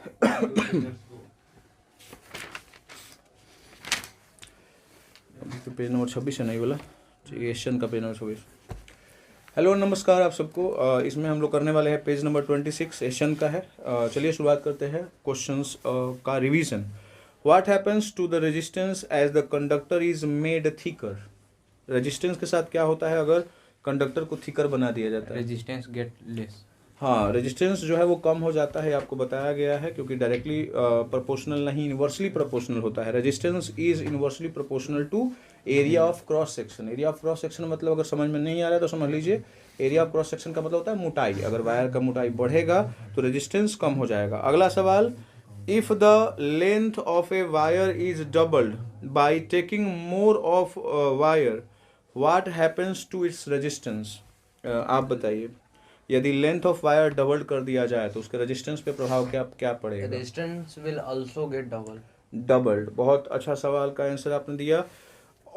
तो page number 26 है, नहीं बोला ठीक है, एशियन का पेज नंबर 26। हेलो नमस्कार आप सबको। इसमें हम लोग करने वाले हैं पेज नंबर 26 एशियन का है। चलिए शुरुआत करते हैं क्वेश्चंस का revision. What happens to the resistance as the conductor is made thicker. Resistance के साथ क्या होता है अगर कंडक्टर को थिकर बना दिया जाता है? Resistance get less. हाँ, रेजिस्टेंस जो है वो कम हो जाता है, आपको बताया गया है, क्योंकि डायरेक्टली प्रोपोर्शनल नहीं, इन्वर्सली प्रोपोर्शनल होता है। Resistance is inversely proportional to area of cross section. Area of cross section मतलब अगर समझ में नहीं आ रहा है तो समझ लीजिए, एरिया ऑफ क्रॉस सेक्शन का मतलब होता है मोटाई। अगर वायर का मोटाई बढ़ेगा तो रेजिस्टेंस कम हो जाएगा। अगला सवाल, if the length of a wire is doubled by taking more of wire, what happens to its resistance. आप बताइए, यदि लेंथ ऑफ वायर डबल कर दिया जाए तो उसके रेजिस्टेंस पे प्रभाव क्या क्या पड़ेगा? Resistance will also get doubled. बहुत अच्छा सवाल का आंसर आपने दिया।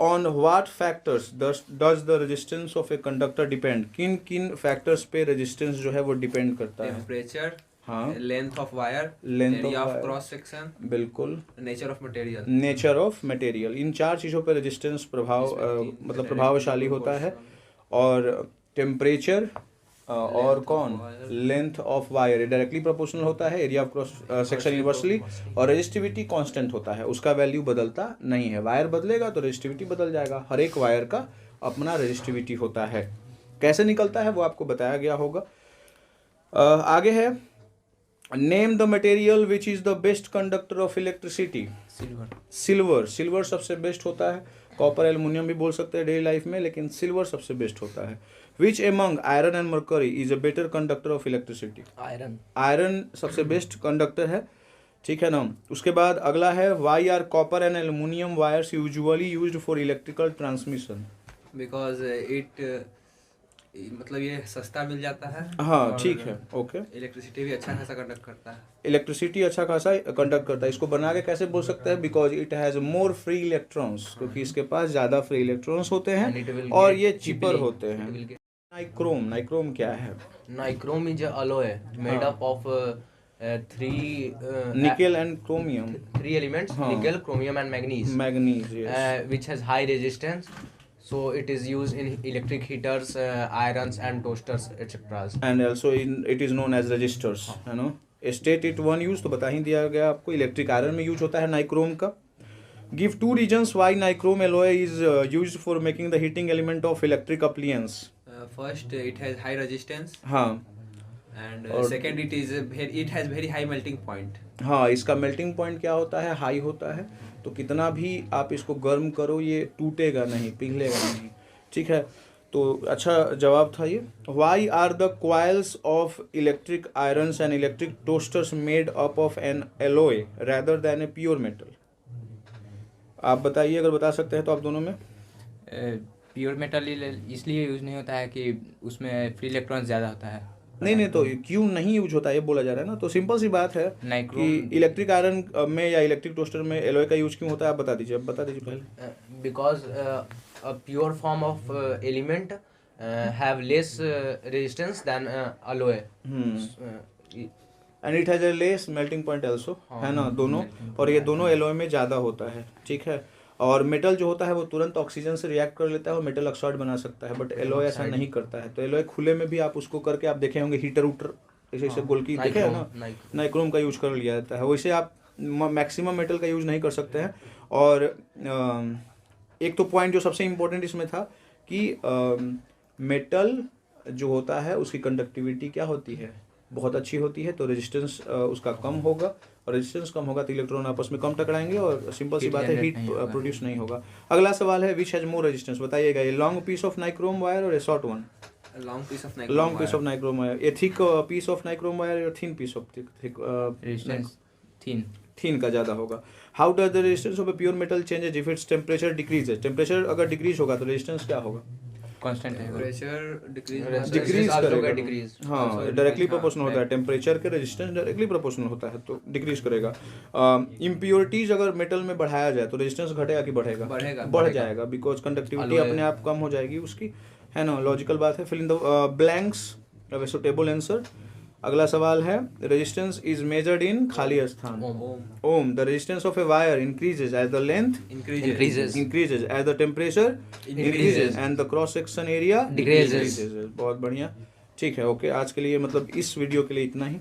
On what factors does the resistance of a conductor depend. किन किन फैक्टर्स पे रेजिस्टेंस जो है वो डिपेंड करता है? टेम्परेचर, हाँ, length of wire, length area of of cross section, बिल्कुल, nature of material. Nature of material. इन चार चीज़ों पे रेजिस्टेंस मतलब प्रभावशाली होता है। और टेम्परेचर और कौन, length of wire directly proportional होता है, area of cross section inversely, और रेजिस्टिविटी कांस्टेंट होता है, उसका वैल्यू बदलता नहीं है। वायर बदलेगा तो रेजिस्टिविटी बदल जाएगा। हर एक वायर का अपना रेजिस्टिविटी होता है। कैसे निकलता है वो आपको बताया गया होगा। आगे है, name the material which is the best conductor of electricity. Silver. Silver सबसे बेस्ट होता है। कॉपर, एल्युमिनियम भी बोल सकते हैं डेली लाइफ में, लेकिन सिल्वर सबसे बेस्ट होता है। Which among iron and mercury is a better conductor of electricity. Iron. Iron सबसे बेस्ट कंडक्टर है, ठीक है ना। उसके बाद अगला है, why are copper and aluminium wires usually used for electrical transmission. Because it मतलब ये सस्ता मिल जाता है। हाँ ठीक है, ओके। इलेक्ट्रिसिटी भी अच्छा खासा कंडक्ट करता है। इलेक्ट्रिसिटी अच्छा खासा कंडक्ट करता है। इसको बना के कैसे बोल सकते हैं? Because it has more free electrons, क्योंकि इसके पास ज़्यादा फ्री इलेक्ट्रॉन्स होते हैं और ये चीपर होते हैं। नाइक्रोम। नाइक्रोम क्या है? Nichrome is alloy made up of three nickel and chromium. three elements, nickel, chromium and manganese, manganese, yes. which has high resistance, so it is used in electric heaters, irons and toasters etc. And also it is known as resistors, है ना। State it one use तो बता ही दिया गया आपको। Electric iron में use होता है नाइक्रोम का। Give two reasons why nichrome alloy is used for making the heating element of electric appliance. First, it has high resistance, हाँ, and second, it has very high melting point. हाँ, इसका melting point क्या होता है? High होता है। तो कितना भी आप इसको गर्म करो ये टूटेगा नहीं, पिघलेगा नहीं, ठीक है। तो अच्छा जवाब था ये। Why are the coils of electric irons and electric toasters made up of an alloy rather than a pure metal. आप बताइए, अगर बता सकते हैं तो आप दोनों में। प्योर मेटल इसलिए यूज नहीं होता है कि उसमें फ्री इलेक्ट्रॉन ज़्यादा होता है। नहीं, तो क्यों नहीं यूज होता है ये बोला जा रहा है ना। तो सिंपल सी बात है कि इलेक्ट्रिक आयरन में या इलेक्ट्रिक टोस्टर में एलॉय का यूज क्यों होता है, आप बता दीजिए। बता दीजिए पहले। Because a pure form of element have less resistance than alloy, and it has a less melting point also, है ना, दोनों। और ये दोनों एलॉय में ज़्यादा होता है, ठीक है। और मेटल जो होता है वो तुरंत ऑक्सीजन से रिएक्ट कर लेता है और मेटल ऑक्साइड बना सकता है, बट एलॉय ऐसा नहीं करता है। तो एलॉय खुले में भी आप उसको करके आप देखे होंगे, हीटर उटर ऐसे गोल्की देखे है ना, नाइक्रोम का यूज कर लिया जाता है। वैसे आप मैक्सिमम मेटल का यूज नहीं कर सकते हैं। और एक तो पॉइंट जो सबसे इम्पोर्टेंट इसमें था कि मेटल जो होता है उसकी कंडक्टिविटी क्या होती है? बहुत अच्छी होती है। तो रेजिस्टेंस उसका कम होगा, और रेजिस्टेंस कम होगा तो इलेक्ट्रॉन आपस में कम टकराएंगे और सिंपल सी बात है, हीट प्रोड्यूस नहीं होगा। अगला सवाल है, विच हैज मोर रेजिस्टेंस। बताइएगा, ये long piece of nichrome wire और a short one. Long piece of nichrome wire. A thick piece of nichrome wire और thin piece of thick resistance thin का ज़्यादा होगा। How does the resistance of a pure metal changes if its temperature decreases. Temperature अगर decrease होगा तो resistance क्या होगा? Constant है। टेम्परेचर डिक्रीज करेगा। डिक्रीज, हाँ, डायरेक्टली प्रोपोर्शनल होता है। टेम्परेचर के रेजिस्टेंस डायरेक्टली प्रोपोर्शनल होता है, तो डिक्रीज करेगा। इम्प्योरिटीज अगर मेटल में बढ़ाया जाए तो रेजिस्टेंस घटेगा कि बढ़ेगा? बढ़ जाएगा, बिकॉज कंडक्टिविटी अपने आप कम हो जाएगी उसकी, है ना। लॉजिकल बात है। फिल इन द ब्लैंक्स, अब सुटेबल आंसर। अगला सवाल है, रेजिस्टेंस इज मेजर्ड इन खाली स्थान। Ohm. The resistance of a wire increases as the length Increases. increases as the temperature increases and the cross section area Decreases. बहुत बढ़िया, ठीक है, ओके। आज के लिए मतलब इस वीडियो के लिए इतना ही।